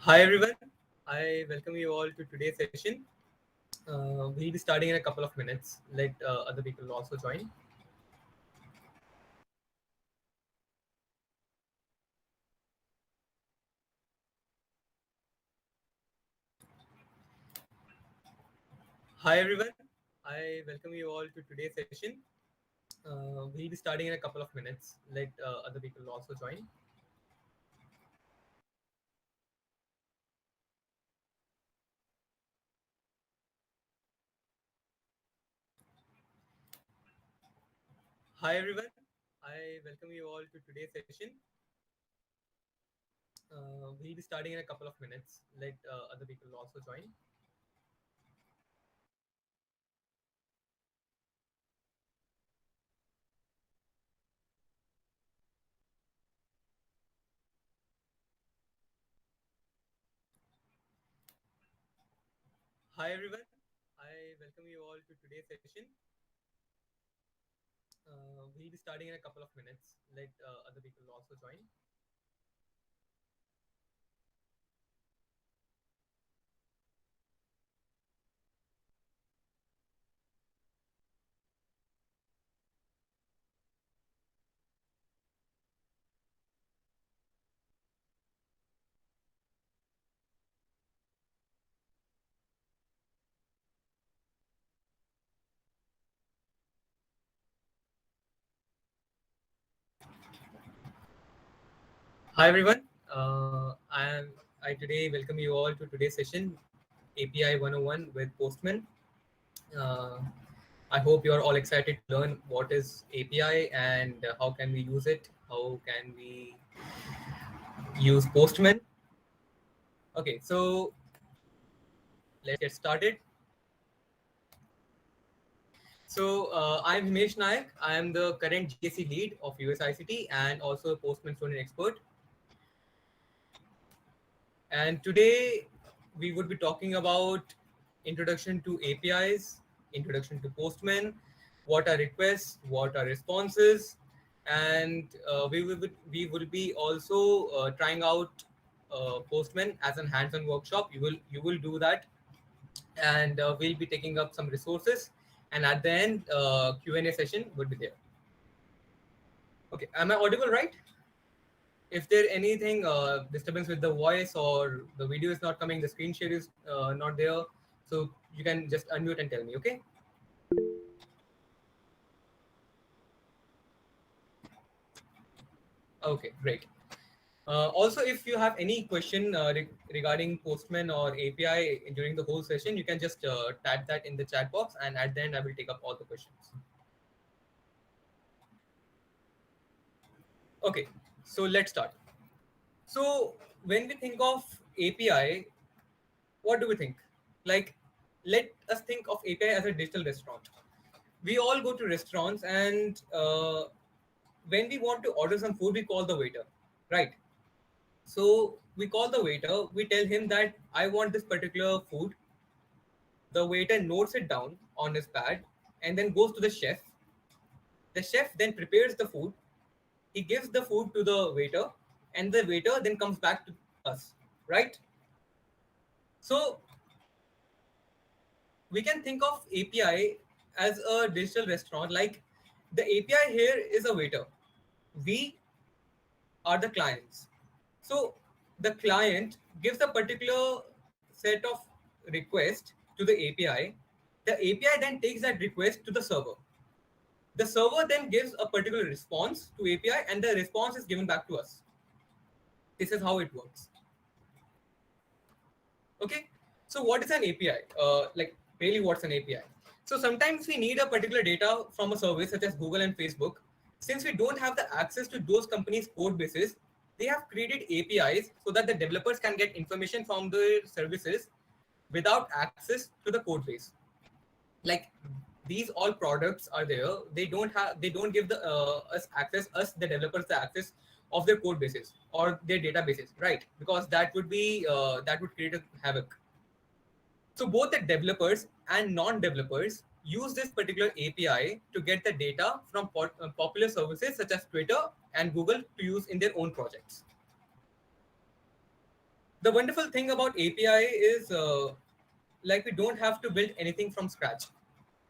Hi everyone, I welcome you all to today's session. We'll be starting in a couple of minutes. Let other people also join. Hi everyone, I welcome you all to today's session. We'll be starting in a couple of minutes. Let other people also join. Hi everyone, I welcome you all to today's session. We'll be starting in a couple of minutes. Let other people also join. Hi everyone, I welcome you all to today's session. We'll be starting in a couple of minutes. Let other people also join. Hi everyone. I today welcome you all to today's session, API 101 with Postman. Uh, I hope you are all excited to learn what is API and how can we use it. How can we use Postman? Okay, so let's get started. So I'm Himesh Nayak. I am the current GDSC lead of USICT and also a Postman student expert. And today we would be talking about introduction to APIs, introduction to Postman, what are requests, what are responses, and we will be also trying out Postman as an hands-on workshop. You will do that, and we'll be taking up some resources. And at the end, Q&A session would be there. Okay, am I audible, right? If there anything disturbance with the voice or the video is not coming, the screen share is not there, so you can just unmute and tell me. Okay. Okay, great. Also, if you have any question regarding Postman or API during the whole session, you can just type that in the chat box, and at the end I will take up all the questions. Okay, so let's start. So when we think of API, what do we think? Like, let us think of API as a digital restaurant. We all go to restaurants, and when we want to order some food, we call the waiter, right? So we call the waiter, we tell him that I want this particular food. The waiter notes it down on his pad and then goes to the chef. The chef then prepares the food. He gives the food to the waiter, and the waiter then comes back to us, right? So we can think of API as a digital restaurant. Like, the API here is a waiter. We are the clients. So the client gives a particular set of request to the API. The API then takes that request to the server. The server then gives a particular response to API, and the response is given back to us. This is how it works. Okay. So what is an API? Like, really, what's an API? So sometimes we need a particular data from a service such as Google and Facebook. Since we don't have the access to those companies' code bases, they have created APIs so that the developers can get information from the services without access to the code base. Like, these all products are there. They don't give the us access, us the developers, the access of their code bases or their databases, right? Because that would create a havoc. So both the developers and non-developers use this particular API to get the data from popular services such as Twitter and Google to use in their own projects. The wonderful thing about API is like we don't have to build anything from scratch.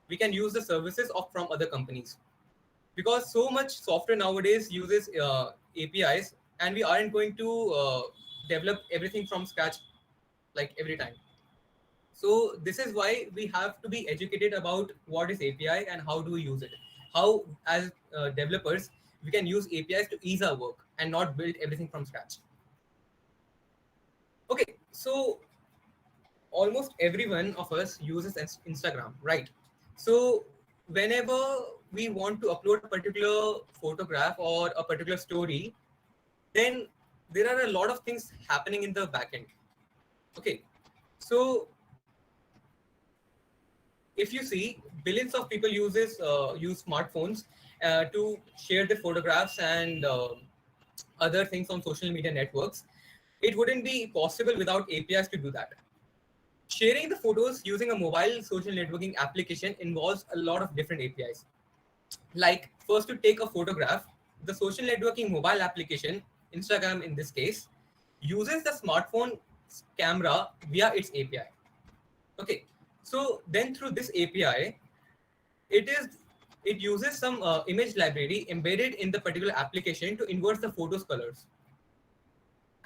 We can use the services of from other companies, because so much software nowadays uses APIs, and we aren't going to develop everything from scratch like every time. So this is why we have to be educated about what is API and how do we use it. How, as developers, we can use APIs to ease our work and not build everything from scratch. Okay, so almost every one of us uses Instagram, right? So whenever we want to upload a particular photograph or a particular story, then there are a lot of things happening in the backend. Okay, so if you see, billions of people use smartphones to share their photographs and other things on social media networks. It wouldn't be possible without APIs to do that. Sharing the photos using a mobile social networking application involves a lot of different APIs. Like, first, to take a photograph, the social networking mobile application, Instagram in this case, uses the smartphone camera via its API. Okay, so then through this API, it is it uses some image library embedded in the particular application to invert the photo's colors,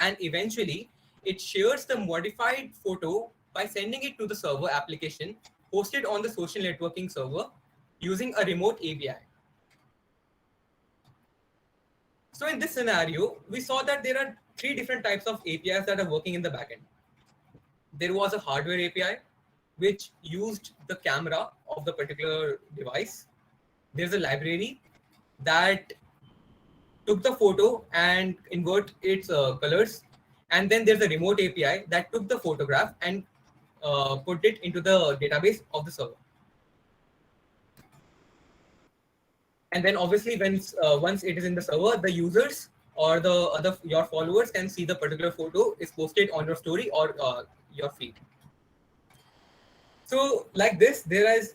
and eventually it shares the modified photo by sending it to the server application hosted on the social networking server using a remote API. So in this scenario, we saw that there are three different types of APIs that are working in the backend. There was a hardware API, which used the camera of the particular device. There's a library that took the photo and invert its colors. And then there's a remote API that took the photograph and put it into the database of the server. And then obviously once it is in the server, the users or the other your followers can see the particular photo is posted on your story or your feed. So like this, there is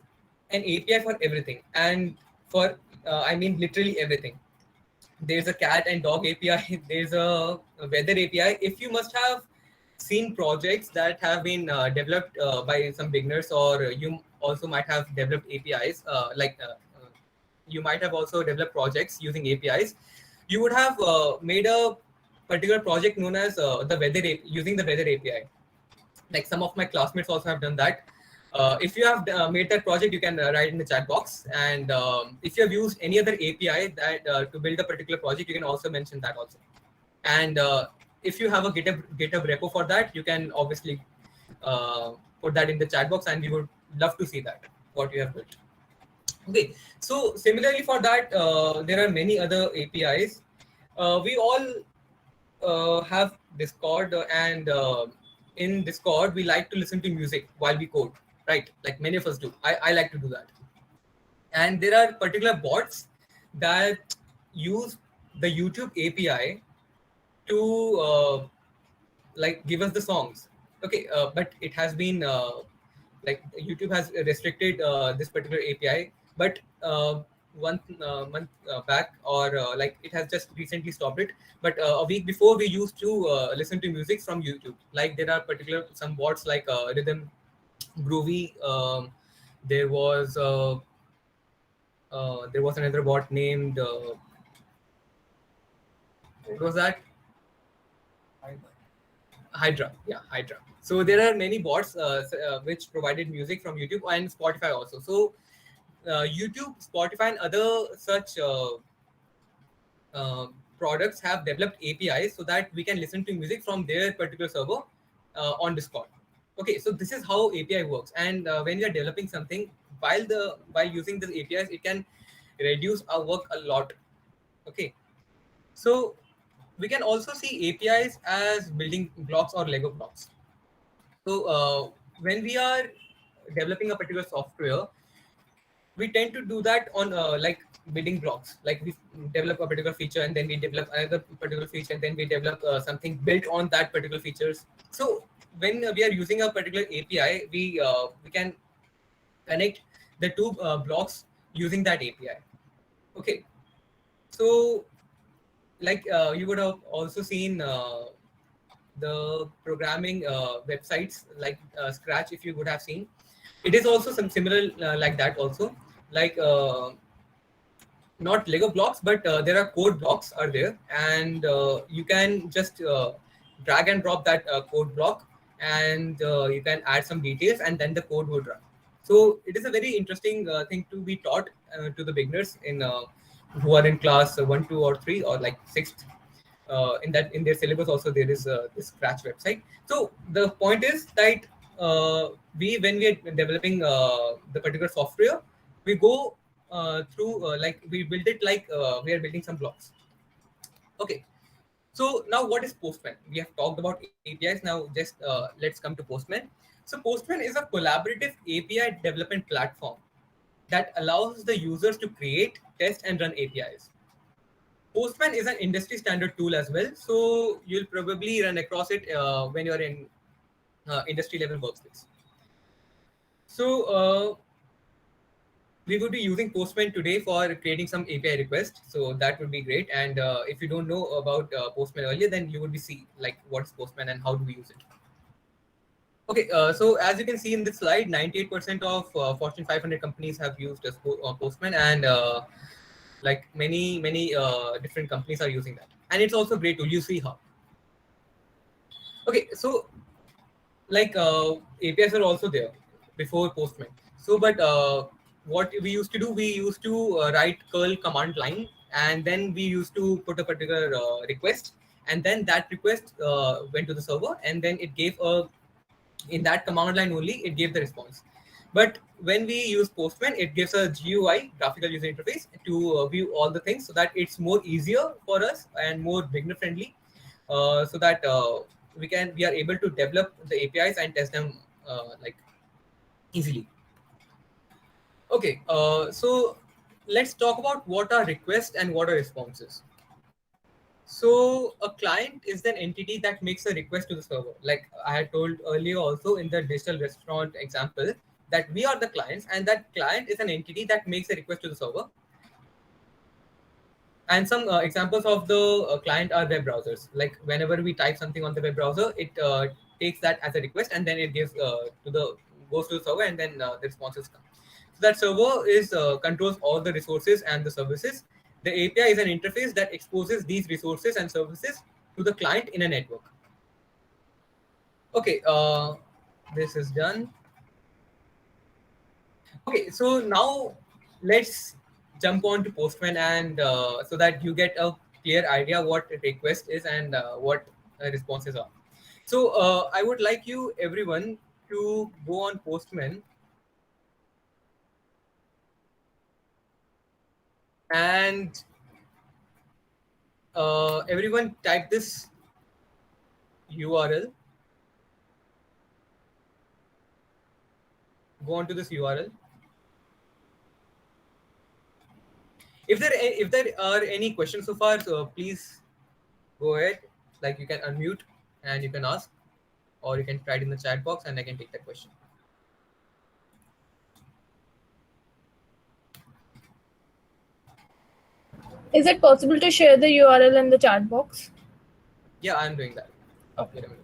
an API for everything, and for I mean literally everything. There's a cat and dog API. There's a weather API. If you must have seen projects that have been developed by some beginners, or you also might have developed APIs, you might have also developed projects using APIs. You would have made a particular project known as using the weather API. Like, some of my classmates also have done that. If you have made that project, you can write in the chat box. And if you have used any other API that to build a particular project, you can also mention that also. And if you have a GitHub repo for that, you can obviously put that in the chat box, and we would love to see that, what you have built. Okay, so similarly for that, there are many other APIs. We all have Discord, and in Discord, we like to listen to music while we code, right? Like many of us do. I like to do that. And there are particular bots that use the YouTube API to like give us the songs. Okay, but it has been like YouTube has restricted this particular API, but 1 month back, or like it has just recently stopped it. But a week before, we used to listen to music from YouTube. Like, there are particular some bots like Rhythm, Groovy. There was another bot named what was that? Hydra. Yeah, Hydra. So there are many bots which provided music from YouTube, and Spotify also. So YouTube, Spotify, and other such products have developed APIs so that we can listen to music from their particular server on Discord. Okay, so this is how API works. And when we are developing something, while using these APIs, it can reduce our work a lot. Okay, so we can also see APIs as building blocks or Lego blocks. So when we are developing a particular software, we tend to do that on like building blocks. Like, we develop a particular feature, and then we develop another particular feature, and then we develop something built on that particular features. So when we are using a particular API, we can connect the two blocks using that API. Okay, so like you would have also seen the programming websites like Scratch, if you would have seen. It is also some similar like that also, like not Lego blocks, but there are code blocks are there, and you can just drag and drop that code block, and you can add some details, and then the code would run. So it is a very interesting thing to be taught to the beginners in who are in class one, two, or three, or like sixth. In that, in their syllabus also there is this Scratch website. So the point is that we, when we are developing the particular software, we go through like we build it like we are building some blocks. Okay, so now what is Postman? We have talked about APIs. Now just let's come to Postman. So Postman is a collaborative API development platform that allows the users to create, test, and run APIs. Postman is an industry standard tool as well, so you'll probably run across it when you're in industry level workspace. So we would be using Postman today for creating some API requests. So that would be great. And if you don't know about Postman earlier, then you would be see like what's Postman and how do we use it. Okay, so as you can see in this slide, 98% of Fortune 500 companies have used Postman, and like many different companies are using that. And it's also great tool. You see how. Okay, so like APIs are also there before Postman. So, but what we used to do, we used to write curl command line, and then we used to put a particular request, and then that request went to the server, and then it gave a, in that command line only it gave the response. But when we use Postman, it gives a GUI, graphical user interface, to view all the things, so that it's more easier for us and more beginner friendly, so that we are able to develop the APIs and test them like easily. Okay, so let's talk about what are requests and what are responses. So a client is an entity that makes a request to the server. Like I had told earlier also in the digital restaurant example, that we are the clients, and that client is an entity that makes a request to the server. And some examples of the client are web browsers. Like whenever we type something on the web browser, it takes that as a request, and then it gives to the goes to the server, and then the responses come. So that server is controls all the resources and the services. The API is an interface that exposes these resources and services to the client in a network. Okay, this is done. Okay, so now let's jump on to Postman, and so that you get a clear idea what a request is and what responses are. So I would like you everyone to go on Postman and everyone type this URL. Go on to this URL. If there are any questions so far, so please go ahead. Like you can unmute and you can ask, or you can write in the chat box, and I can take that question. Is it possible to share the URL in the chat box? Yeah, I'm doing that. Okay. Wait a minute.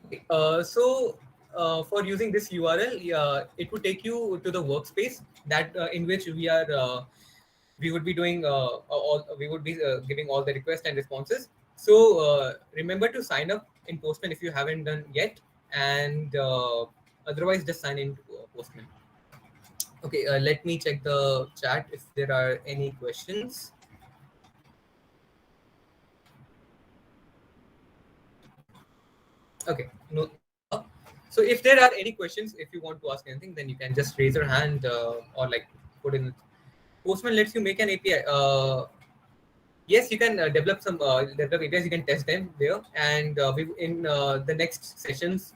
Okay, so for using this URL, it would take you to the workspace that in which we would be doing all, we would be giving all the requests and responses. So remember to sign up in Postman if you haven't done yet, and otherwise just sign in to Postman. Okay, let me check the chat if there are any questions. Okay, no, so far. So if there are any questions, if you want to ask anything, then you can just raise your hand or like put in. Postman lets you make an API. Yes, you can develop APIs. You can test them there, and we in the next sessions,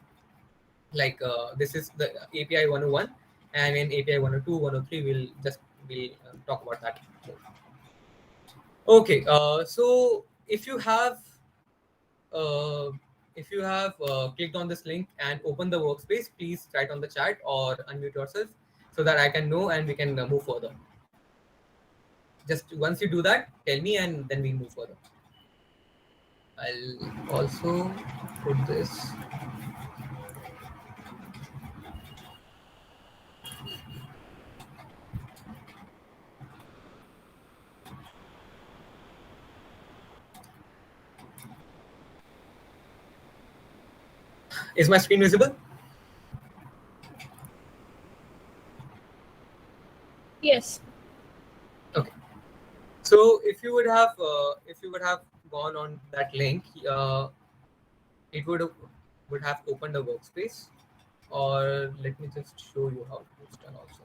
like this is the API 101, and in API 102, 103, we'll talk about that. Okay, so uh, if you have clicked on this link and open the workspace, please write on the chat or unmute yourself so that I can know and we can move further. Just once you do that, tell me, and then we'll move further. I'll also put this. Is my screen visible? Yes. Okay. So if you would have gone on that link, it would have opened a workspace. Or let me just show you how it's done also.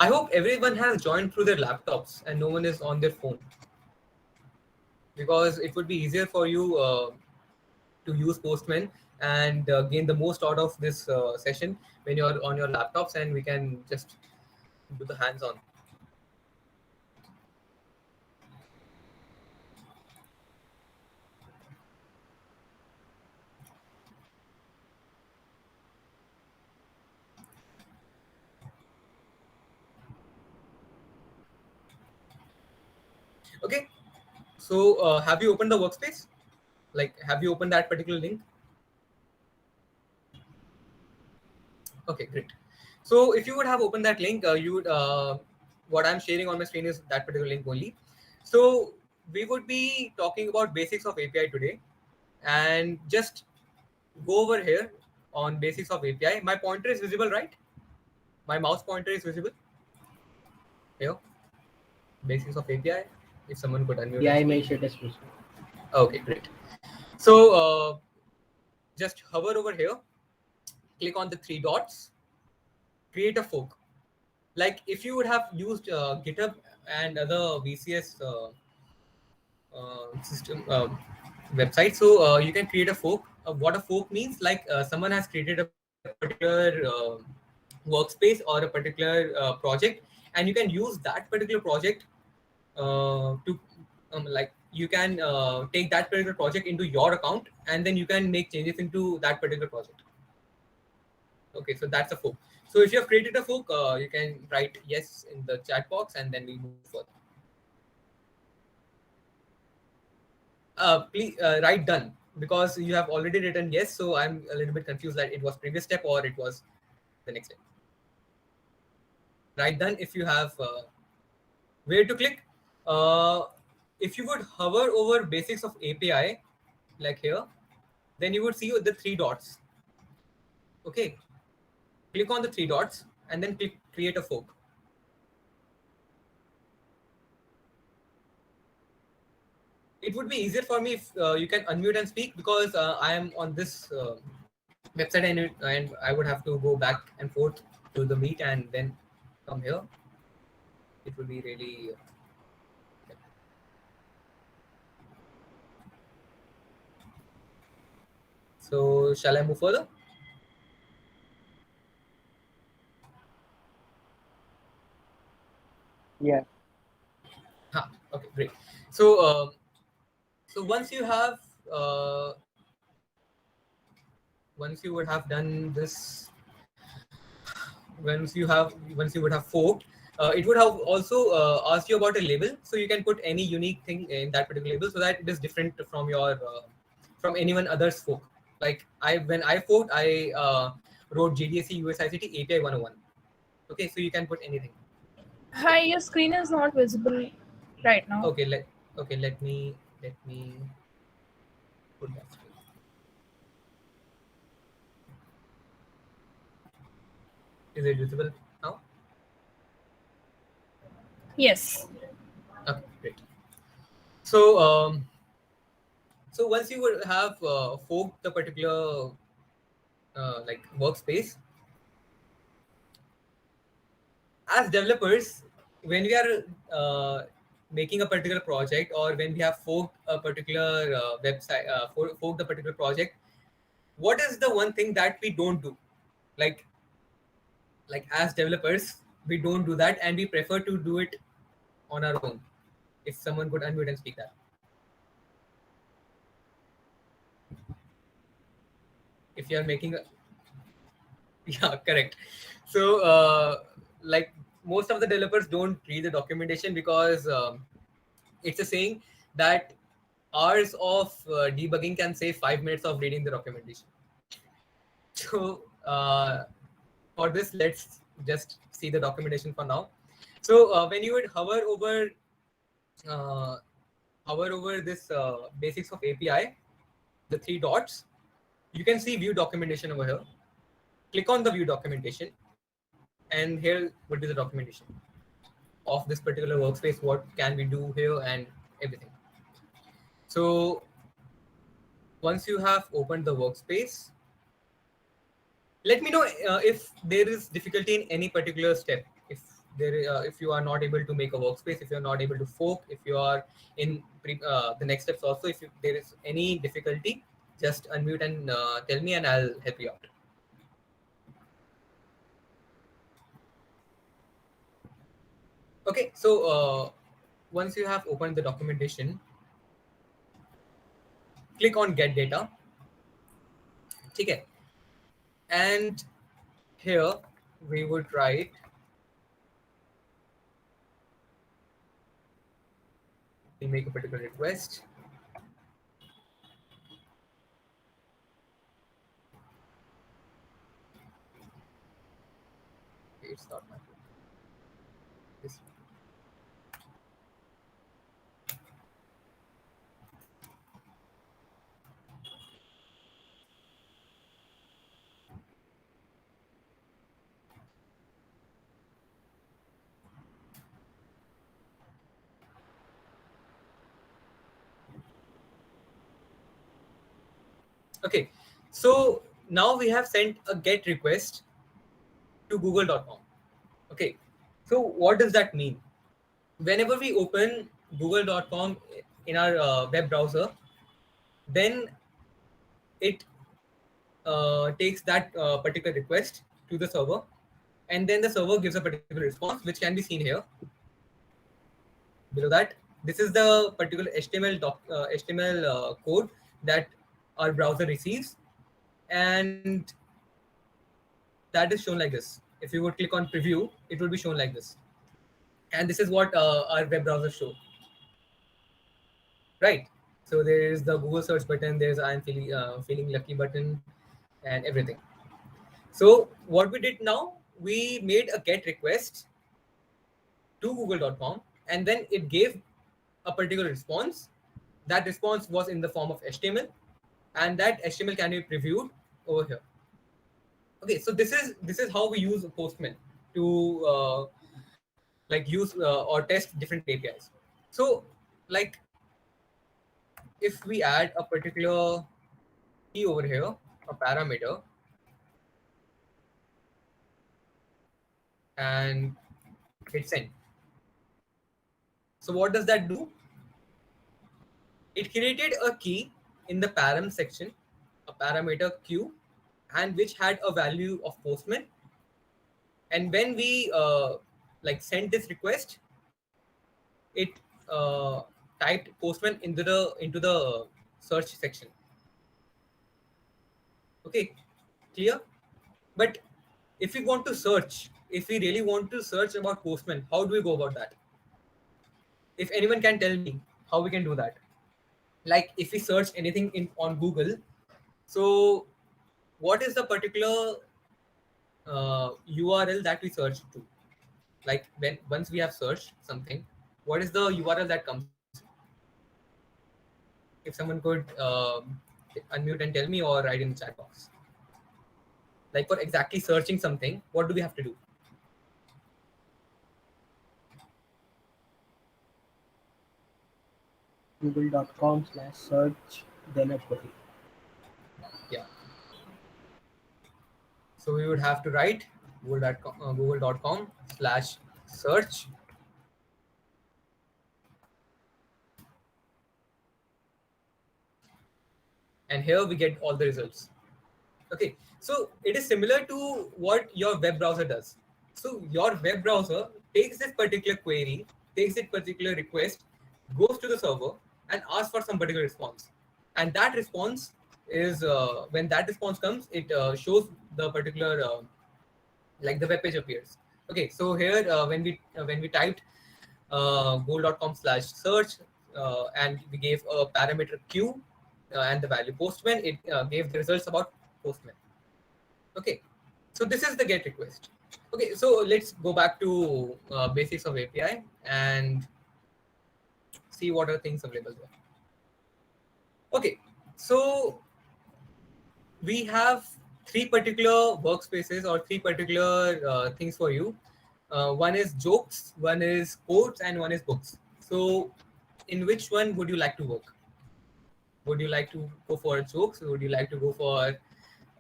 I hope everyone has joined through their laptops and no one is on their phone, because it would be easier for you to use Postman and gain the most out of this session when you're on your laptops, and we can just do the hands-on. Okay. So have you opened the workspace? Like, have you opened that particular link? Okay, great. So if you would have opened that link, you would what I'm sharing on my screen is that particular link only. So we would be talking about basics of API today, and just go over here on basics of API. My pointer is visible, right? My mouse pointer is visible here. Basics of API. If someone could unmute. Yeah, I and made speak. sure it is visible. Okay, great. So just hover over here, click on the three dots, create a fork. Like if you would have used GitHub and other VCS system website, so you can create a fork. What a fork means, like someone has created a particular workspace or a particular project, and you can use that particular project to like you can take that particular project into your account, and then you can make changes into that particular project. Okay, so that's a fork. So if you have created a fork, you can write yes in the chat box, and then we move further. Please write done, because you have already written yes. So I'm a little bit confused that it was previous step or it was the next step. Write done if you have where to click. Uh, if you would hover over basics of API, like here, then you would see the three dots. Okay, click on the three dots and then click create a fork. It would be easier for me if you can unmute and speak, because I am on this website, and I would have to go back and forth to the meet and then come here. It would be really. So shall I move further? Yeah. Okay, great. So so uh, once you would have done this, once you would have forked, it would have also asked you about a label, so you can put any unique thing in that particular label so that it is different from your from anyone other's fork. Like when I forked, I wrote GDSC USICT API 101. Okay, so you can put anything. Hi, your screen is not visible right now. Okay, let me put that screen. Is it visible now? Yes. Okay, great. So so once you would have forked the particular like workspace, as developers, when we are making a particular project, or when we have forked a particular website, forked a particular project, what is the one thing that we don't do? Like as developers, we don't do that, and we prefer to do it on our own. If someone could unmute and speak that. If you are making a Yeah, correct. So like most of the developers don't read the documentation because it's a saying that hours of debugging can save 5 minutes of reading the documentation. So for this, let's just see the documentation for now. So when you would uh, hover over this basics of API, the three dots, you can see view documentation over here. Click on the view documentation, and here would be the documentation of this particular workspace, what can we do here and everything. So once you have opened the workspace, let me know if there is difficulty in any particular step. If you are not able to make a workspace, if you are not able to fork, if you are in the next steps also, if there is any difficulty, just unmute and tell me and I'll help you out. Okay, so once you have opened the documentation, click on get data. Okay, and here we would write we make a particular request. Okay, it's not my this. Okay, so now we have sent a get request to google.com. Okay, so what does that mean? Whenever we open google.com in our web browser, then it takes that particular request to the server, and then the server gives a particular response, which can be seen here below that. This is the particular HTML code that our browser receives, and that is shown like this. If you would click on preview, it will be shown like this, and this is what our web browser show, right? So there is the Google search button, there's I'm feeling lucky button, and everything. So what we did now, we made a get request to google.com, and then it gave a particular response. That response was in the form of HTML, and that HTML can be previewed over here. Okay, so this is how we use Postman to like use or test different APIs. So like if we add a particular key over here, a parameter, and hit send. So what does that do? It created a key in the param section, a parameter q, and which had a value of Postman. And when we like sent this request, it typed Postman into the search section. Okay, clear? But if we want to search, if we really want to search about Postman, how do we go about that? If anyone can tell me how we can do that, like if we search anything in on Google, so what is the particular URL that we search to? Like when once we have searched something, what is the URL that comes? If someone could unmute and tell me or write in the chat box. Like for exactly searching something, what do we have to do? google.com/search then a query. Yeah. So we would have to write google.com/search. And here we get all the results. Okay, so it is similar to what your web browser does. So your web browser takes this particular query, takes this particular request, goes to the server and asks for some particular response. And that response is when that response comes, it shows the particular like the web page appears. Okay, so here when we typed google.com/search and we gave a parameter q and the value postman, it gave the results about postman. Okay, so this is the get request. Okay, so let's go back to basics of API and see what are things available there. Okay, so we have three particular workspaces or three particular things for you. One is jokes, one is quotes, and one is books. So, in which one would you like to work? Would you like to go for jokes? Would you like to go for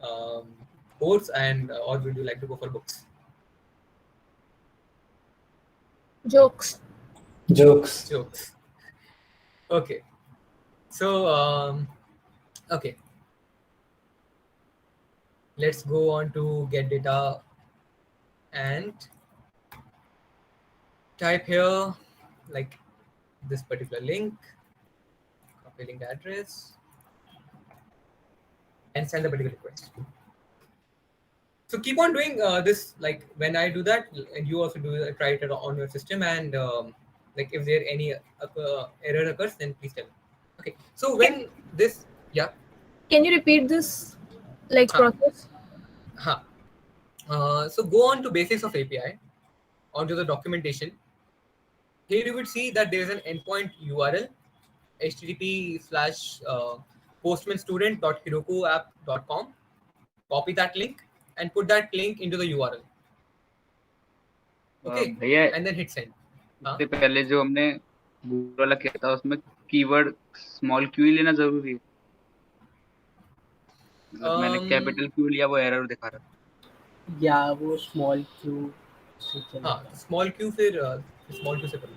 um, quotes, and or would you like to go for books? Jokes. Jokes. Jokes. Okay. So, okay. Let's go on to get data and type here like this particular link, copy link address, and send the particular request. So keep on doing this. Like when I do that, and you also do try it on your system, and like if there any error occurs, then please tell me. Okay. So when this, yeah, Can you repeat this like Huh. process? huh. So go on to basics of API, onto the documentation. Here you will see that there is an endpoint URL, http:/postmanstudent.herokuapp.com. Copy that link and put that link into the URL. Okay, भैया and then hit send. इससे पहले जो हमने Google वाला किया था उसमें keyword small Q ही लेना जरूरी है। मतलब मैंने कैपिटल क्यू लिया वो एरर दिखा रहा था। या वो स्मॉल क्यू से हाँ, चलेगा। स्मॉल क्यू फिर स्मॉल क्यू से कर लो,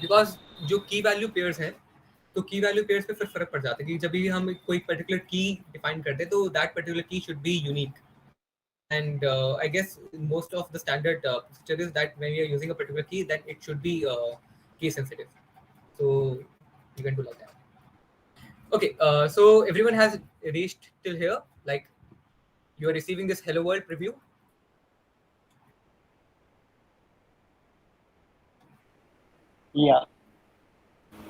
बिकॉज जो की वैल्यू पेयर्स हैं तो की वैल्यू पेयर्स पे फिर फर्क पड़ जाता है कि जब भी हम कोई पर्टिकुलर की डिफाइन करते हैं तो दैट पर्टिकुलर की should be unique. And I guess most of the standard procedure is that when we are using a particular key, then it should be key sensitive. So you can do like that. Okay, so everyone has reached till here. Like you are receiving this Hello World preview. या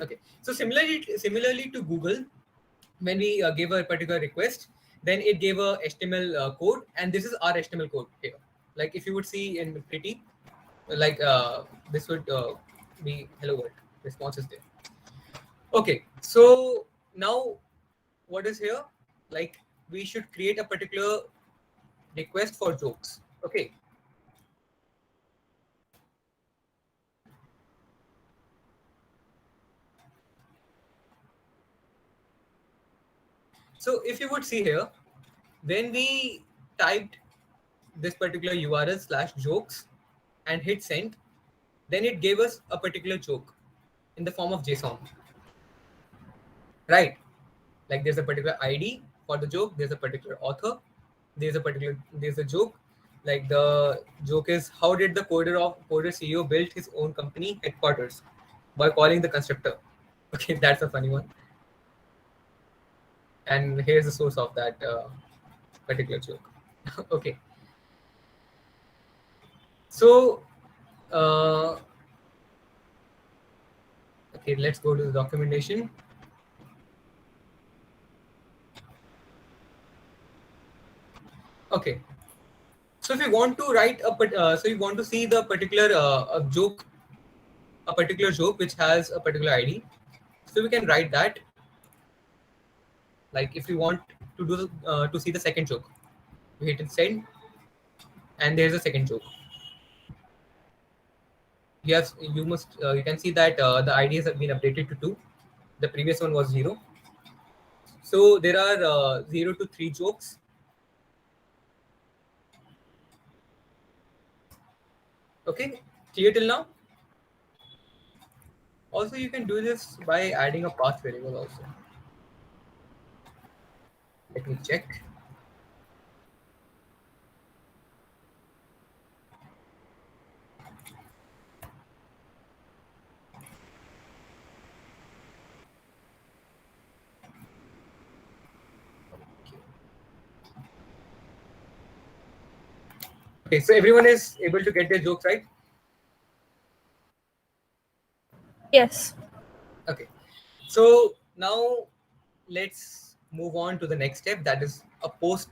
Okay, so similarly to Google, when we gave a particular request, then it gave a HTML code, and this is our HTML code here. Like if you would see in Pretty, like this would be hello world response is there. Okay, so now what is here? Like we should create a particular request for jokes. Okay. So if you would see here, when we typed this particular URL/jokes and hit send, then it gave us a particular joke in the form of JSON. Right? Like there's a particular ID for the joke, there's a particular author, there's a joke. Like the joke is, how did the coder CEO build his own company headquarters by calling the constructor? Okay, that's a funny one. And here's the source of that particular joke. Okay. So, okay, let's go to the documentation. Okay. So if you want to write so you want to see the particular joke, a particular joke which has a particular ID, so we can write that. Like if you want to do to see the second joke, you hit send, and there's a second joke. You can see that the IDs have been updated to 2. The previous one was 0. So there are 0 to 3 jokes. Okay, clear till now? Also, you can do this by adding a path variable also. Let me check. Okay, so everyone is able to get their jokes right? Yes. Okay, so now let's move on to the next step, that is a post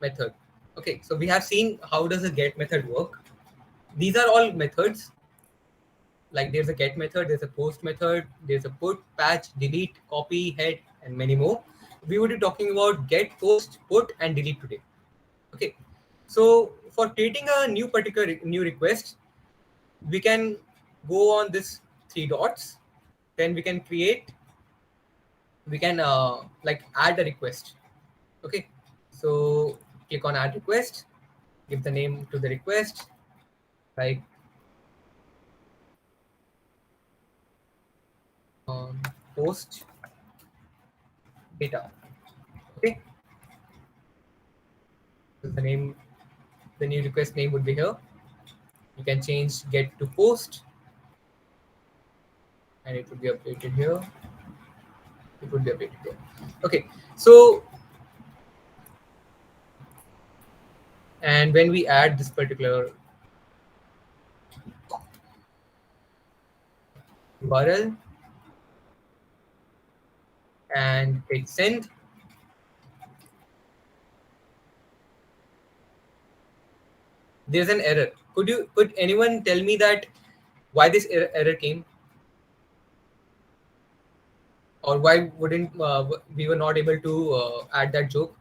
method. Okay, so we have seen how does a get method work. These are all methods. Like there's a get method, there's a post method, there's a put, patch, delete, copy, head, and many more. We would be talking about get, post, put, and delete today. Okay, so for creating a new request, we can go on this three dots. Then we can like add a request. Okay, so click on add request, give the name to the request, like post data. Okay, so the new request name would be here. You can change get to post, and it would be updated here. It would be updated here. Okay, so and when we add this particular URL and hit send, there's an error. Could anyone tell me that why this error came, or why wouldn't we were not able to add that joke?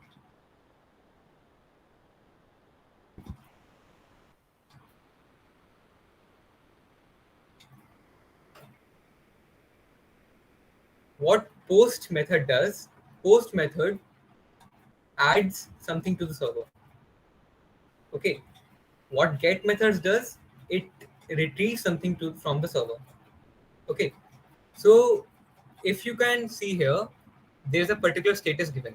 What post method does, post method adds something to the server. Okay, what get methods does, it retrieves something from the server. Okay, so if you can see here, there's a particular status given,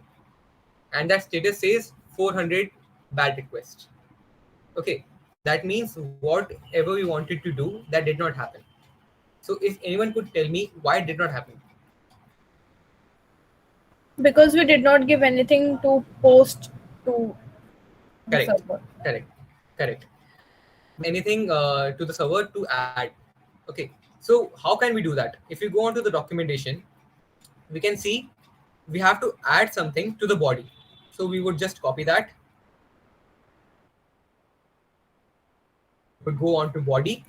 and that status says 400 bad requests. Okay, that means whatever we wanted to do, that did not happen. So if anyone could tell me why it did not happen? Because we did not give anything to post to the Correct, server. correct, correct. Anything to the server to add. Okay, so how can we do that? If you go on to the documentation, we can see we have to add something to the body. So we would just copy that. We would go on to body.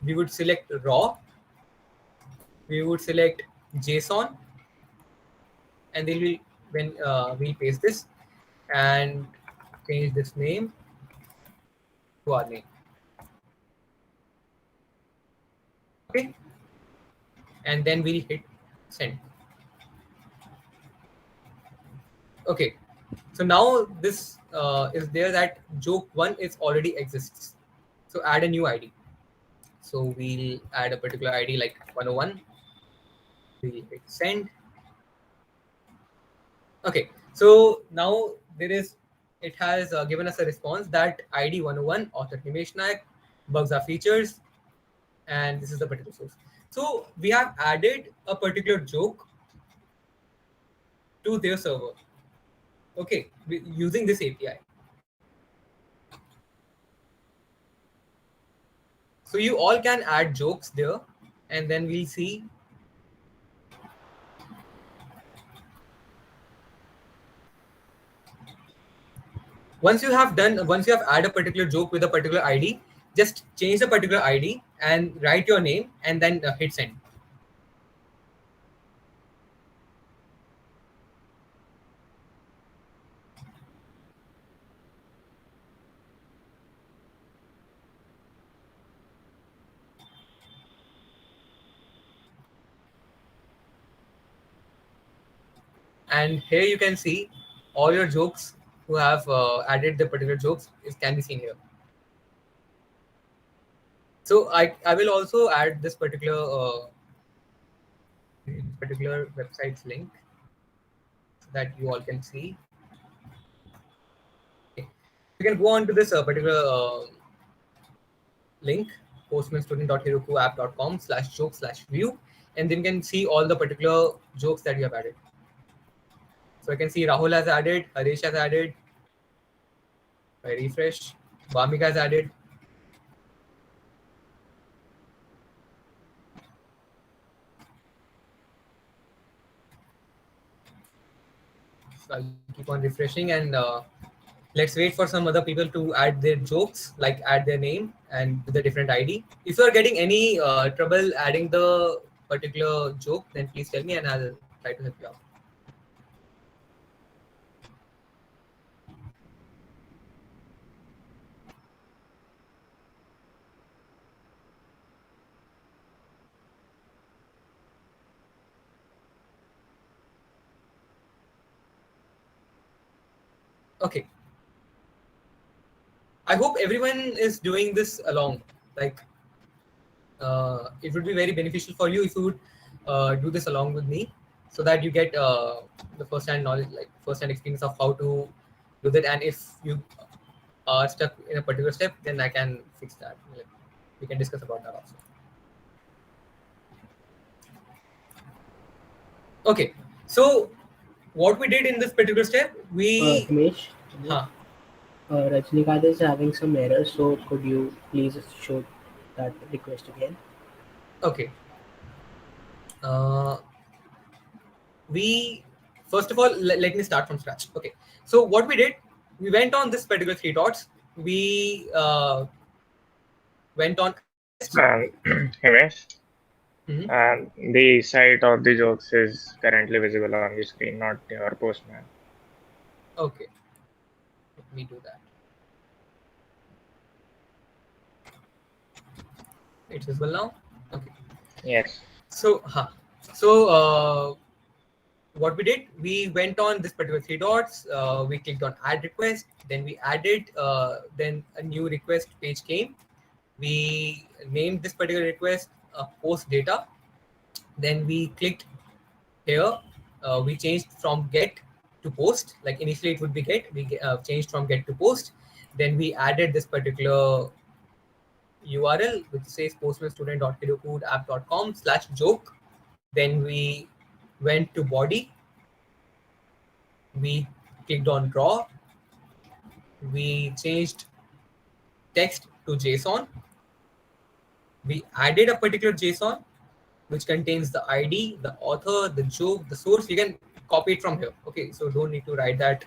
We would select raw. We would select JSON, and then we'll paste this and change this name to our name. Okay, and then we'll hit send. Okay, so now this is there that joke one is already exists. So add a new ID. So we'll add a particular ID like 101. We'll hit send. Okay, so now it has given us a response that ID 101, author Himesh Naik, bugs are features, and this is the particular source. So we have added a particular joke to their server. Okay, using this API. So you all can add jokes there, and then we'll see. Once you have added a particular joke with a particular ID, just change the particular ID and write your name, and then hit send. And here you can see all your jokes who have added the particular jokes can be seen here. So I will also add this particular website's link so that you all can see. Okay. You can go on to this particular link, postmanstudent.herokuapp.com/joke/view, and then you can see all the particular jokes that you have added. So I can see Rahul has added, Harish has added, I refresh. Bhamika is added. So I'll keep on refreshing, and let's wait for some other people to add their jokes, like add their name and with a different ID. If you are getting any trouble adding the particular joke, then please tell me and I'll try to help you out. Okay. I hope everyone is doing this along. Like, it would be very beneficial for you if you would do this along with me, so that you get the first-hand knowledge, like first-hand experience of how to do that. And if you are stuck in a particular step, then I can fix that. Like, we can discuss about that also. Okay. So what we did in this particular step, we Himesh, huh, Rajnikant is having some errors, so could you please show that request again? okay. Uh, we first of all let me start from scratch. Okay, so what we did, we went on this particular three dots. We went on add request. Himesh, Mhm. the site of the jokes is currently visible on the screen, not your postman. Okay, let me do that. It's visible now. Okay, Yes. so so what we did, we went on this particular three dots, we clicked on add request, then we added, then a new request page came. We named this particular request post data. Then we clicked here, we changed from get to post. Like initially it would be get, we changed from get to post. Then we added this particular URL which says postmanstudent.kidocodeapp.com/joke. Then we went to body, we clicked on draw, we changed text to JSON, we added a particular JSON which contains the ID, the author, the joke, the source. You can copy it from here. Okay, so don't need to write that,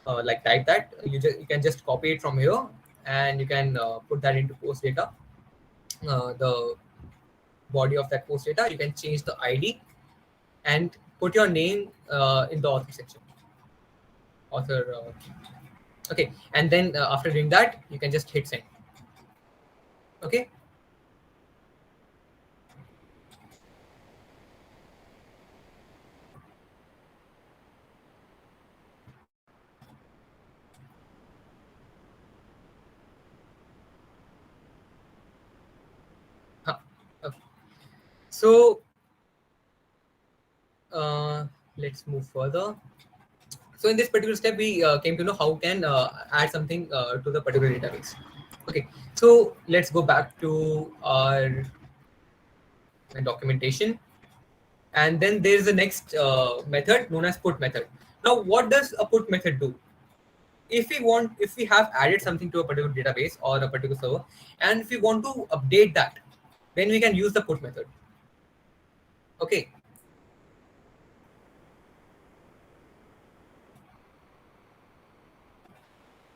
like type that. You can just copy it from here, and you can put that into post data. The body of that post data, you can change the ID and put your name in the author section. Author. Okay, and then after doing that, you can just hit send. Okay. Okay. So let's move further. So in this particular step, we came to know how can add something to the particular database. Okay, so let's go back to our documentation, and then there's the next method known as put method. Now, what does a put method do? If we have added something to a particular database or a particular server, and if we want to update that, then we can use the put method. Okay.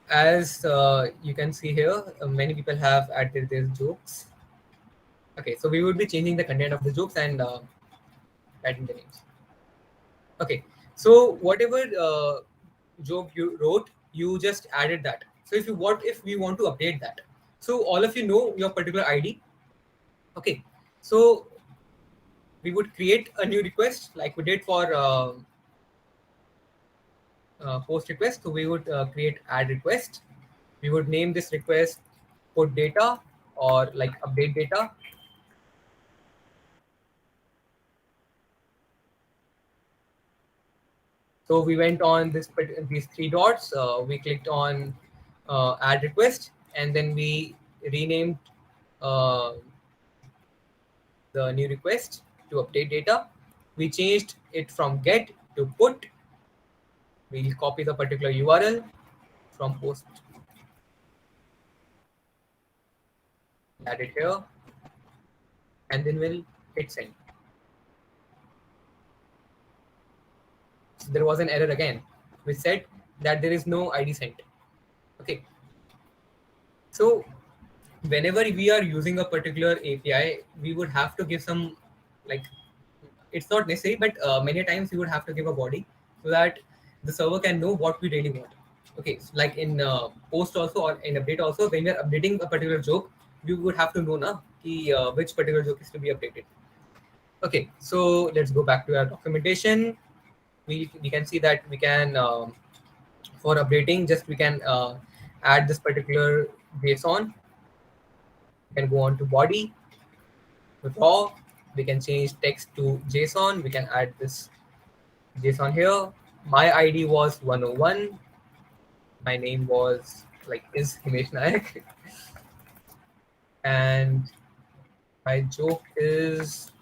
As you can see here, many people have added their jokes. Okay, so we would be changing the content of the jokes and adding the names. Okay, so whatever joke you wrote, you just added that. So if we want to update that, so all of you know your particular ID. Okay, so we would create a new request like we did for post request. So we would create add request. We would name this request put data or like update data. So we went on these three dots. We clicked on add request, and then we renamed uh, the new request to update data. We changed it from get to put. We'll copy the particular URL from post add it here, and then we'll hit send. So there was an error again, which said that there is no ID sent. Okay. So whenever we are using a particular API, we would have to give some, like, it's not necessary, but many times we would have to give a body so that the server can know what we really want. Okay, so like in post also or in update also, when we are updating a particular joke, we would have to know which particular joke is to be updated. Okay, so let's go back to our documentation. We can see that we can for updating, just we can add this particular JSON. We can go on to body, raw. We can change text to JSON. We can add this JSON here. My ID was 101. My name was like is Himesh Nayak, and my joke is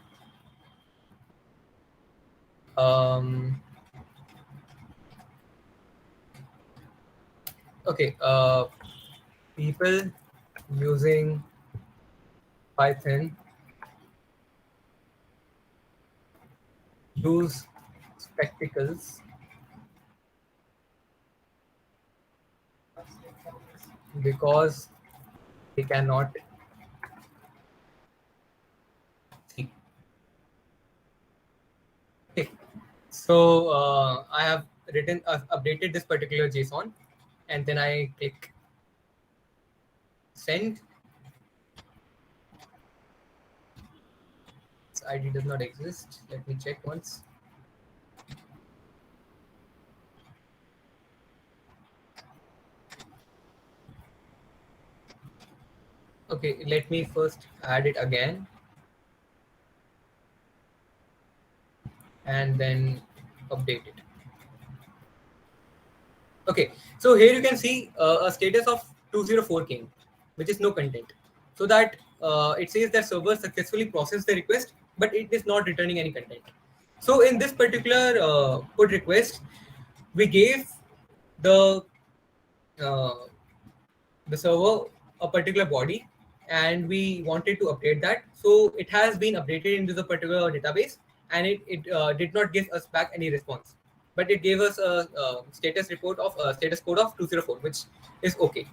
um okay. People using Python use spectacles because they cannot see. Okay. So I have updated this particular JSON, and then I click send. This ID does not exist. Let me check once. Okay, let me first add it again, and then update it. Okay, so here you can see a status of 204 came, which is no content. So that it says that server successfully processed the request, but it is not returning any content. So in this particular put request, we gave the uh, the server a particular body, and we wanted to update that. So it has been updated into the particular database, and it did not give us back any response, but it gave us a status report of status code of 204, which is okay.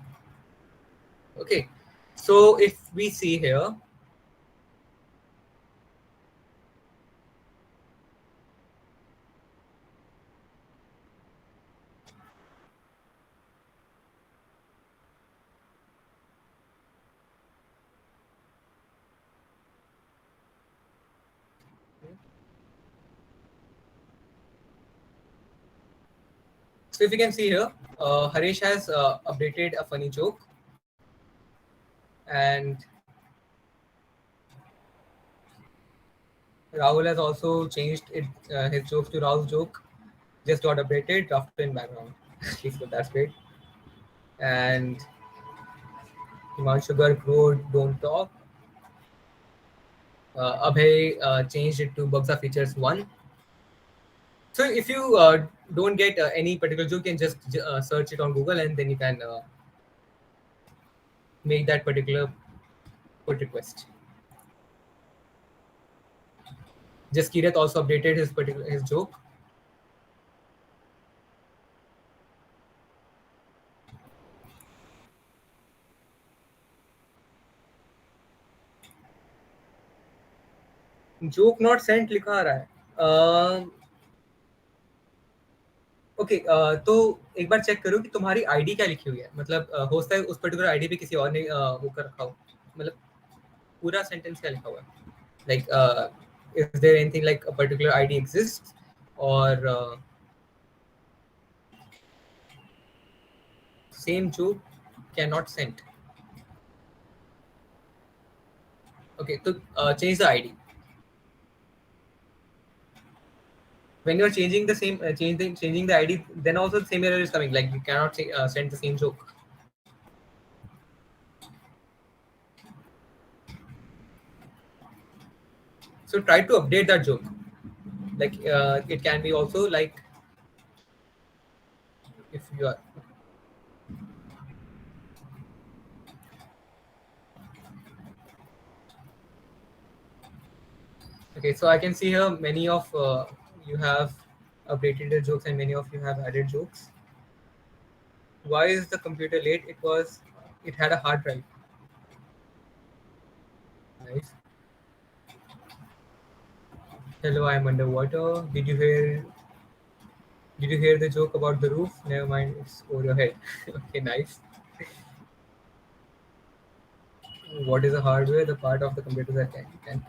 Okay, so if we see here, so if you can see here, Harish has updated a funny joke, and Rahul has also changed his jokes to Rahul's joke. Just got updated, drafted in background. So that's great. And Himanshu Garg don't talk. Abhay changed it to Bugs are Features 1. So if you don't get any particular joke, you can just search it on Google, and then you can make that particular put request. Just Kirat also updated his joke. Joke not sent लिखा आ रहा है. Okay, तो एक बार check करो कि तुम्हारी ID क्या लिखी हुई है. मतलब हो सकता है उस पर्टिकुलर आईडी पे किसी और ने वो कर रखा हो. मतलब पूरा सेंटेंस क्या लिखा हुआ है. Like is there anything like a particular ID exists, or same joke cannot send. Okay, so change the ID. When you're changing the same changing the ID, then also the same error is coming, like you cannot send the same joke. So try to update that joke. Like it can be also like if you are Okay, so I can see here many of you have updated the jokes and many of you have added jokes. Why is the computer late? It had a hard drive. Nice. Hello, I'm underwater. Did you hear the joke about the roof? Never mind, it's over your head. Okay, nice. What is the hardware? The part of the computer that can think.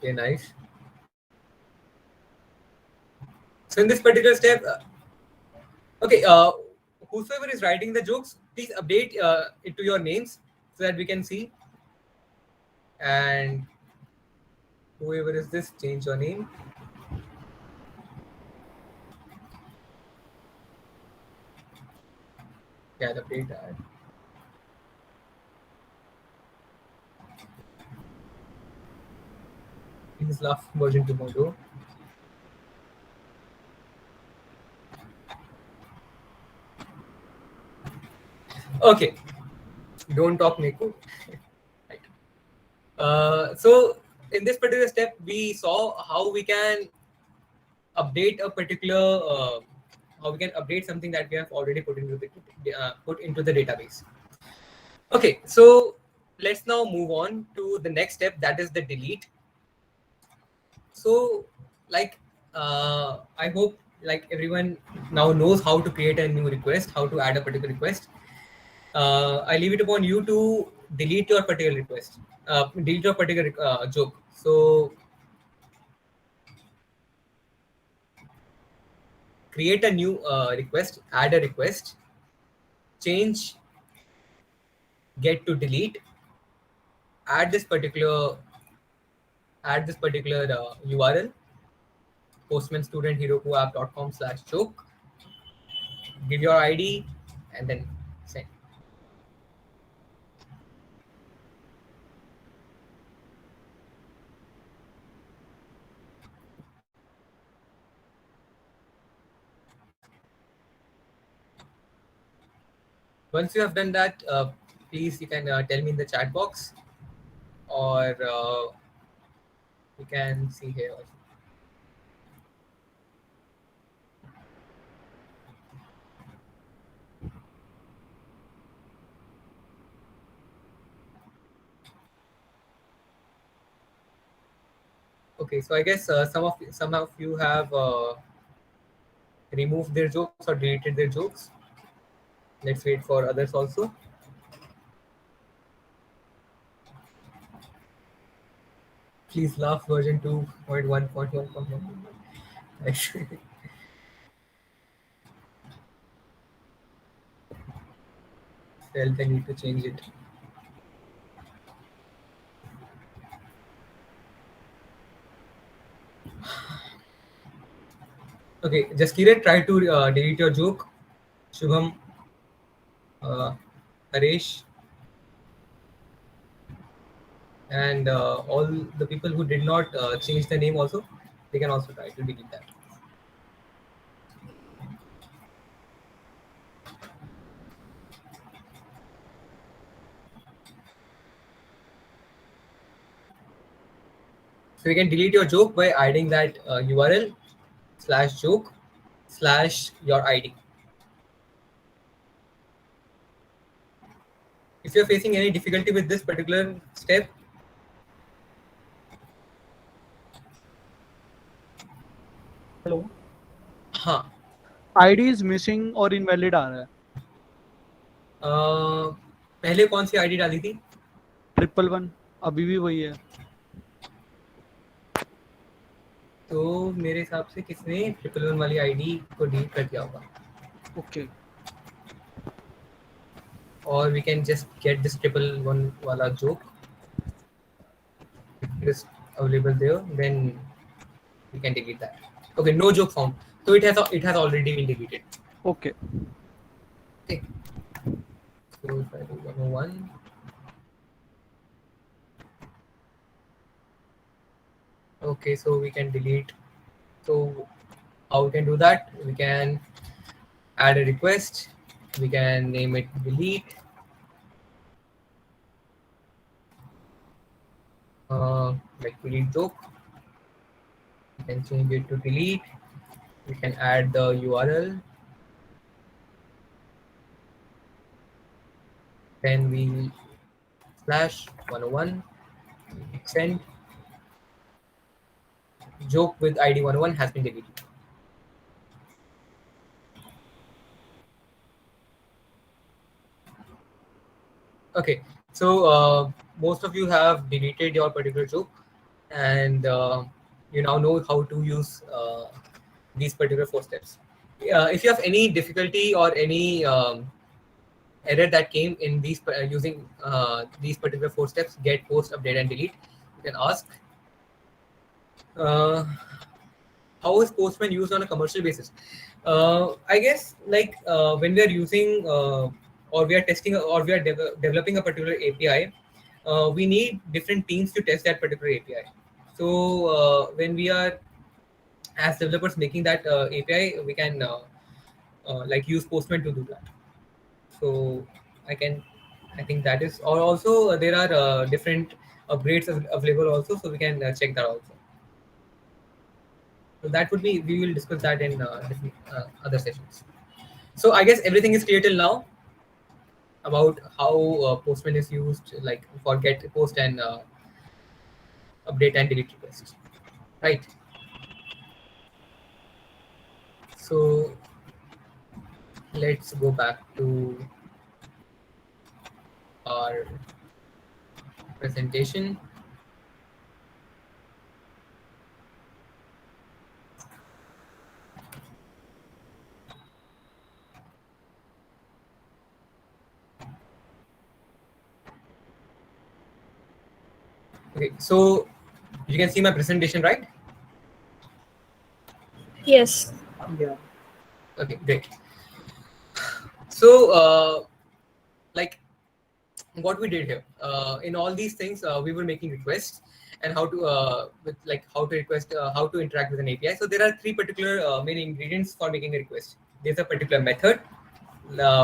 Okay, nice. So in this particular step, okay, whosoever is writing the jokes, please update it to your names so that we can see. And whoever is this, change your name. Yeah, update that. Please laugh version tomorrow. Okay, don't talk Neko. Right. So in this particular step, we saw how we can update a particular, how we can update something that we have already put into the database. Okay, so let's now move on to the next step, that is the delete. So like I hope like everyone now knows how to create a new request, how to add a particular request. I leave it upon you to delete your particular request, delete your particular joke. So create a new request, add a request, change get to delete, add this particular URL, postmanstudentherokuapp.com/joke, give your ID, and then send. Once you have done that, please you can tell me in the chat box, or you can see here also. Okay, so I guess some of you have removed their jokes or deleted their jokes. Let's wait for others also. Please laugh version 2.1.1.1. Felt I need to change it. Okay, Jaskirat, try to delete your joke. Shubham, Haresh, and all the people who did not change the name also, they can also try to delete that. So you can delete your joke by adding that URL /joke/your ID. If you're facing any difficulty with this particular step, hello हाँ, ID is missing और invalid आ रहा है पहले कौन सी ID डाली थी? 111 अभी भी वही है तो मेरे हिसाब से किसने 111 वाली आईडी को डिलीट कर दिया होगा. Okay Or we can just get this 111 wala joke. If it is available there, then we can delete that. Okay, no joke found. So it has already been deleted. Okay Okay. So if I do 101. Okay, so we can delete. So how we can do that? We can add a request. We can name it delete. like delete joke. We can change it to delete. We can add the URL. Then we /101 send joke with ID 101 has been deleted. Okay, so most of you have deleted your particular joke, and you now know how to use these particular 4 steps. If you have any difficulty or any error that came in these using these particular 4 steps, get, post, update, and delete, you can ask. How is Postman used on a commercial basis? I guess like when we are using or we are testing or we are developing a particular API, we need different teams to test that particular API. So when we are as developers making that API, we can like use Postman to do that. So I think that is, or also there are different upgrades available also, so we can check that also. So that would be, we will discuss that in different other sessions. So I guess everything is clear till now about how Postman is used, like for get, post, and update and delete requests, right? So let's go back to our presentation. Okay, so you can see my presentation, right? Yes. Yeah. Okay, great. So like what we did here in all these things, we were making requests and how to with like how to request, how to interact with an API. So there are 3 particular main ingredients for making a request. There's a particular method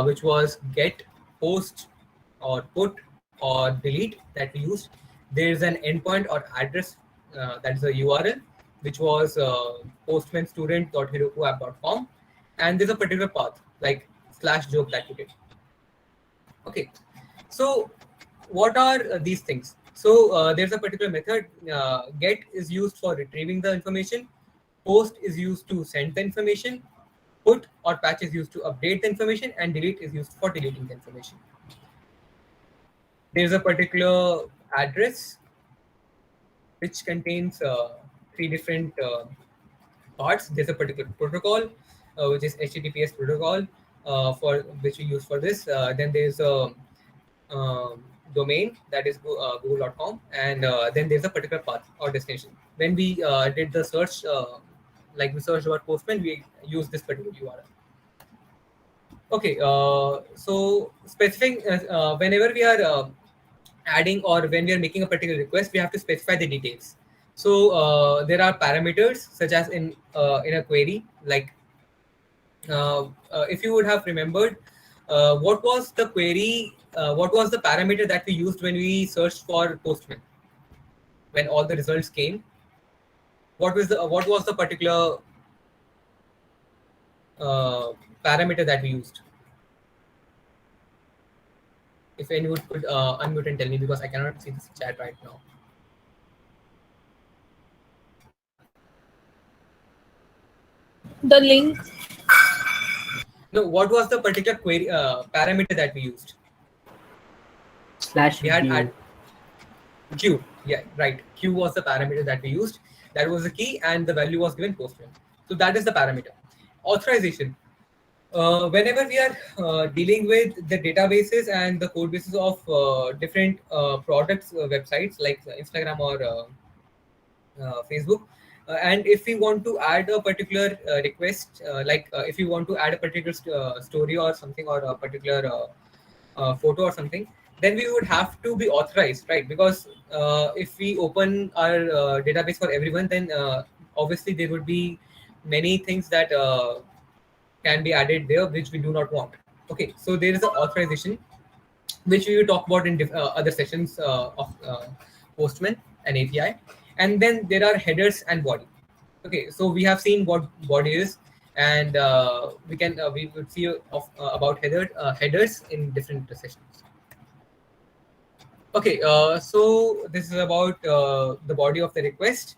which was get, post, or put, or delete that we used. There's an endpoint or address, that is a URL, which was postmanstudent.herokuapp.com, and there's a particular path like /joke that we did. Okay, so what are these things? So there's a particular method. Get is used for retrieving the information. Post is used to send the information. Put or patch is used to update the information, and delete is used for deleting the information. There's a particular address which contains 3 different parts. There's a particular protocol, which is HTTPS protocol, for which we use for this. Then there's a domain, that is google.com, and then there's a particular path or destination. When we did the search, like we searched about Postman, we use this particular URL. Okay, so specifying whenever we are adding or when we are making a particular request, we have to specify the details. So there are parameters such as in a query, like if you would have remembered, what was the query, what was the parameter that we used when we searched for Postman? When all the results came, what was the particular parameter that we used? If anyone could unmute and tell me, because I cannot see this chat right now. The link. No, what was the particular query parameter that we used? We had /view. Q. Yeah, right. Q was the parameter that we used. That was the key, and the value was given Postman. So that is the parameter. Authorization. Whenever we are dealing with the databases and the code bases of different products websites like Instagram or Facebook, and if we want to add a particular request, like if you want to add a particular story or something, or a particular photo or something, then we would have to be authorized, right? Because if we open our database for everyone, then obviously there would be many things that can be added there which we do not want. Okay, so there is an authorization which we will talk about in other sessions of Postman. an API. And then there are headers and body. Okay, so we have seen what body is, and we would see about headers in different sessions. Okay, so this is about the body of the request.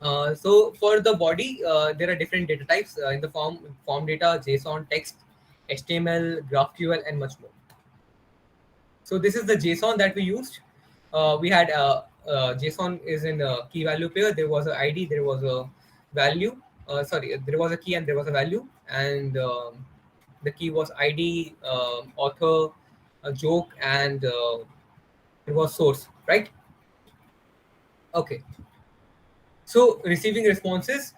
So for the body, there are different data types in the form data, JSON, text, HTML, GraphQL, and much more. So this is the JSON that we used. We had JSON is in a key value pair. There was an ID, there was a value. There was a key and there was a value, and the key was ID, author, a joke, and it was source, right? Okay. So receiving responses.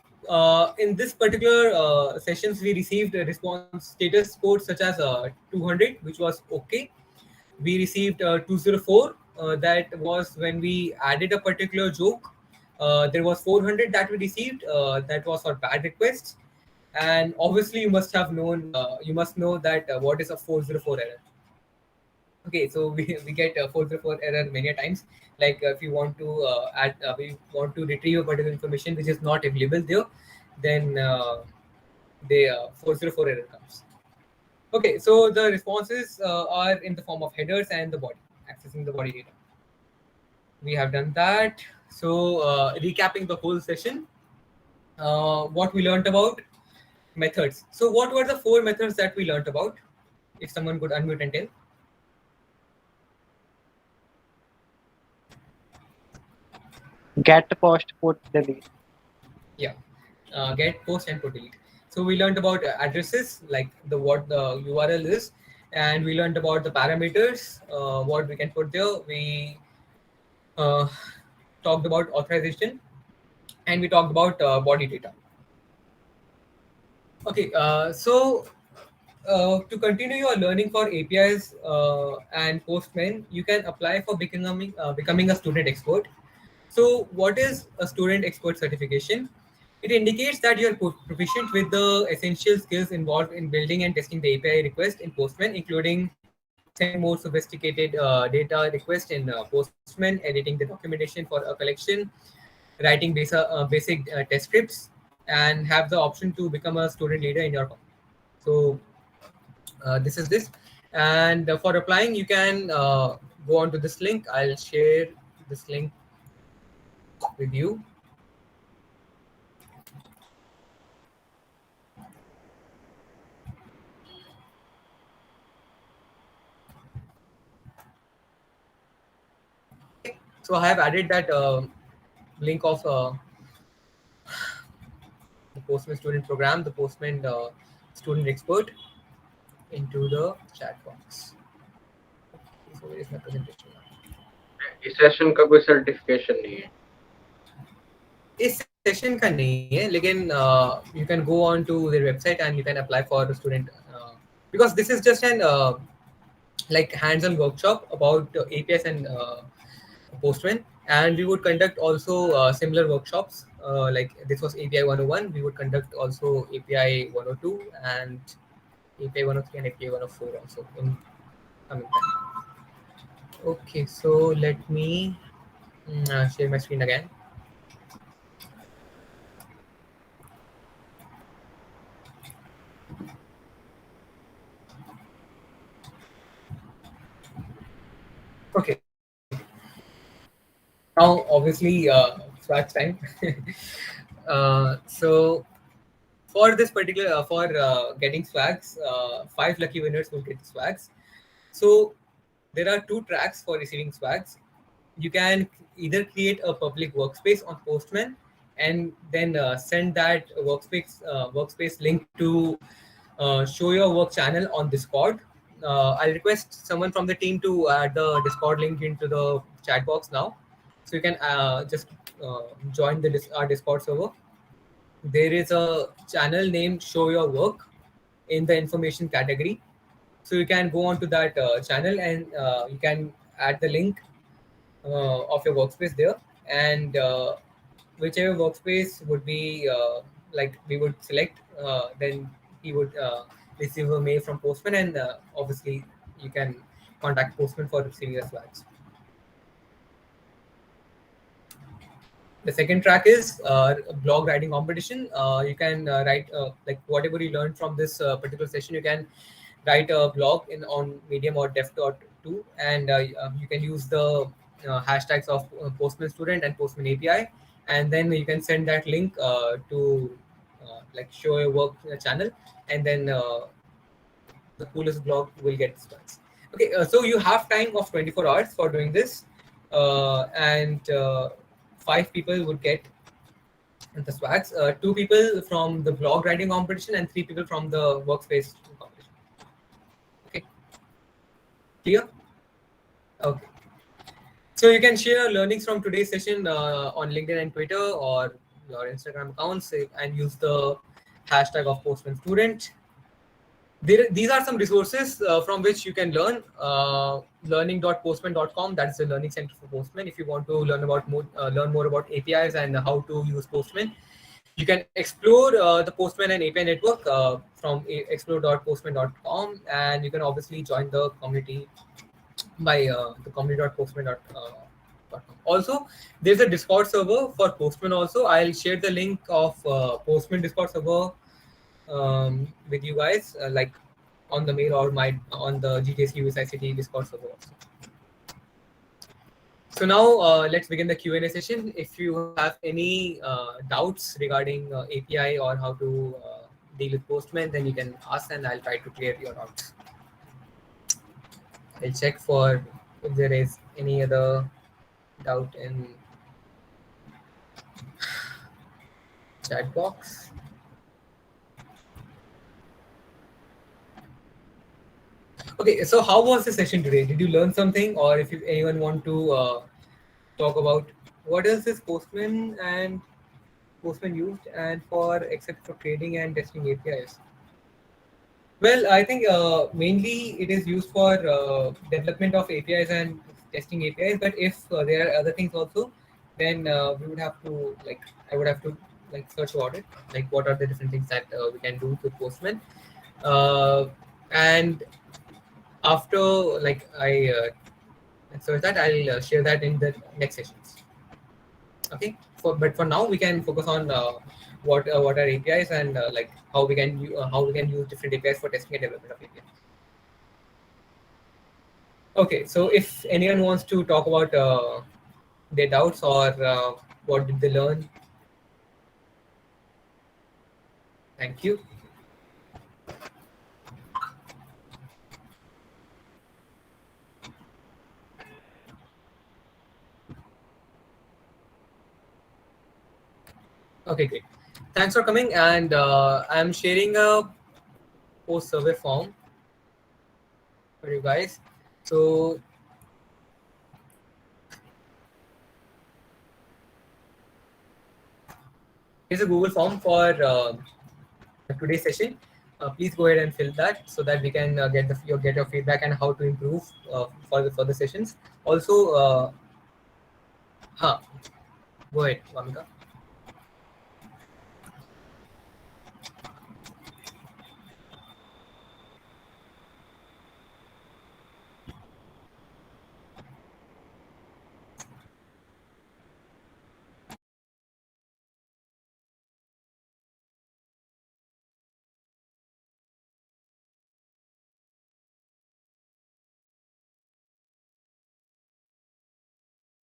In this particular sessions, we received a response status code such as 200, which was okay. We received 204. That was when we added a particular joke. There was 400 that we received. That was for bad requests. And obviously, you must know that what is a 404 error. Okay, so we get 404 error many a times. Like if you want to we want to retrieve a particular information which is not available there, then the 404 error comes. Okay, so the responses are in the form of headers and the body, accessing the body data. We have done that. So recapping the whole session, what we learned about methods. So what were the 4 methods that we learned about? If someone could unmute and tell. Get, post, put, delete. Yeah, get, post, and put, delete. So we learned about addresses, like what the URL is, and we learned about the parameters, what we can put there. We talked about authorization, and we talked about body data. Okay, so to continue your learning for APIs and Postman, you can apply for becoming a student expert. So what is a student expert certification? It indicates that you are proficient with the essential skills involved in building and testing the API request in Postman, including sending more sophisticated data request in Postman, editing the documentation for a collection, writing basic test scripts, and have the option to become a student leader in your company. So this is this. And for applying, you can go on to this link. I'll share this link with you. So I have added that link of the Postman student program, the Postman student expert, into the chat box. So where is my presentation now? इस session का कोई certification नहीं है. इस session का नहीं है, लेकिन you can go on to their website and you can apply for a student because this is just an like hands-on workshop about APIs and Postman, and we would conduct also similar workshops like this was API 101. We would conduct also API 102 and API 103 and API 104 also in coming time. Okay, so let me share my screen again. Okay. Now, obviously, swag time. So, for this particular, for getting swags, 5 lucky winners will get the swags. So, there are 2 tracks for receiving swags. You can either create a public workspace on Postman and then send that workspace link to show your work channel on Discord. I'll request someone from the team to add the Discord link into the chat box now. So you can just join our Discord server. There is a channel named Show Your Work in the information category. So you can go on to that channel and you can add the link of your workspace there. And whichever workspace would be like we would select, then he would receive a mail from Postman, and obviously you can contact Postman for receiving your swags. The second track is blog writing competition. You can write like whatever you learned from this particular session. You can write a blog in on Medium or Dev.to, and you can use the hashtags of Postman student and Postman API, and then you can send that link to like show your work channel, and then the coolest blog will get stats. Okay, so you have time of 24 hours for doing this, and 5 people would get the swags. 2 people from the blog writing competition and 3 people from the Workspace competition. Okay, clear? Okay. So you can share learnings from today's session on LinkedIn and Twitter or your Instagram accounts and use the hashtag of Postman Student. These are some resources from which you can learn. Learning.postman.com, that's the learning center for Postman. If you want to learn more about APIs and how to use Postman, you can explore the Postman and API network from explore.postman.com, and you can obviously join the community by the community.postman.com. Also, there's a Discord server for Postman. Also, I'll share the link of Postman Discord server with you guys, like on the mail or on the GDSC USICT Discord server also. So now let's begin the Q&A session. If you have any doubts regarding API or how to deal with Postman, then you can ask and I'll try to clear your doubts. I'll check for if there is any other doubt in chat box. Okay, so how was the session today? Did you learn something, or if anyone want to talk about what is this Postman and Postman used and for except for trading and testing APIs? Well, I think mainly it is used for development of APIs and testing APIs. But if there are other things also, then we would have to I would have to search about it. Like what are the different things that we can do with Postman, and after I search that, I'll share that in the next sessions. Okay. But for now, we can focus on what are APIs and how we can use different APIs for testing and development of APIs. Okay, so if anyone wants to talk about their doubts or what did they learn, thank you. Okay, great. Thanks for coming, and I'm sharing a post survey form for you guys. So here's a Google form for today's session. Please go ahead and fill that so that we can get your feedback and how to improve for the sessions. Also, go ahead, Vamika.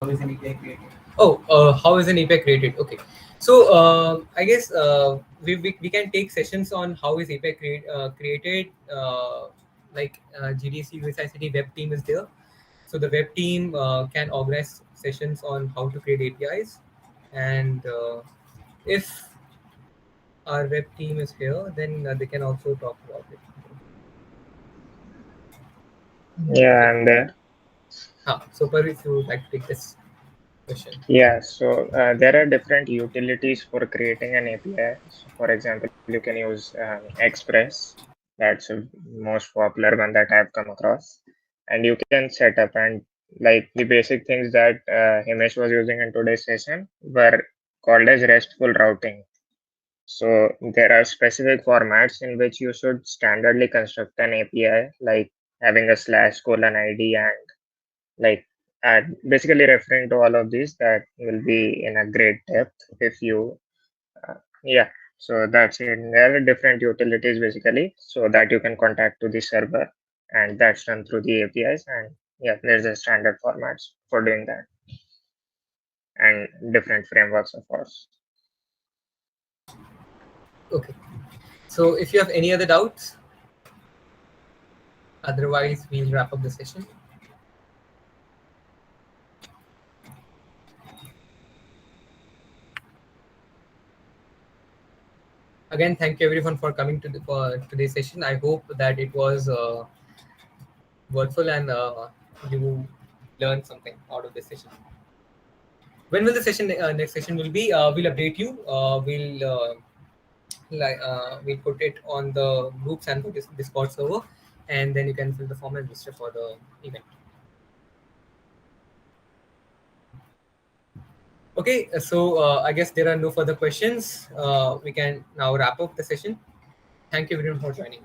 How is an API created? How is an API created? Okay, so I guess we can take sessions on how is API created. GDSC USICT web team is there, so the web team can organize sessions on how to create APIs, and if our web team is here, then they can also talk about it. Yeah, and So Parvi, if you would like to take this question. yeah, so there are different utilities for creating an API. So for example, you can use Express. That's the most popular one that I've come across. And you can set up, and like the basic things that Himesh was using in today's session were called as RESTful routing. So there are specific formats in which you should standardly construct an API, like having a /:ID and like And basically referring to all of these, that will be in a great depth if you, yeah. So that's it. There are different utilities basically, so that you can contact to the server, and that's done through the APIs. And yeah, there's a standard formats for doing that, and different frameworks, of course. Okay. So if you have any other doubts, otherwise we'll wrap up the session. Again, thank you everyone for coming to for today's session. I hope that it was worthful and you learned something out of this session. When will the session next session will be? We'll update you. We'll put it on the groups and the Discord server, and then you can fill the form and register for the event. Okay, so I guess there are no further questions. We can now wrap up the session. Thank you everyone for joining.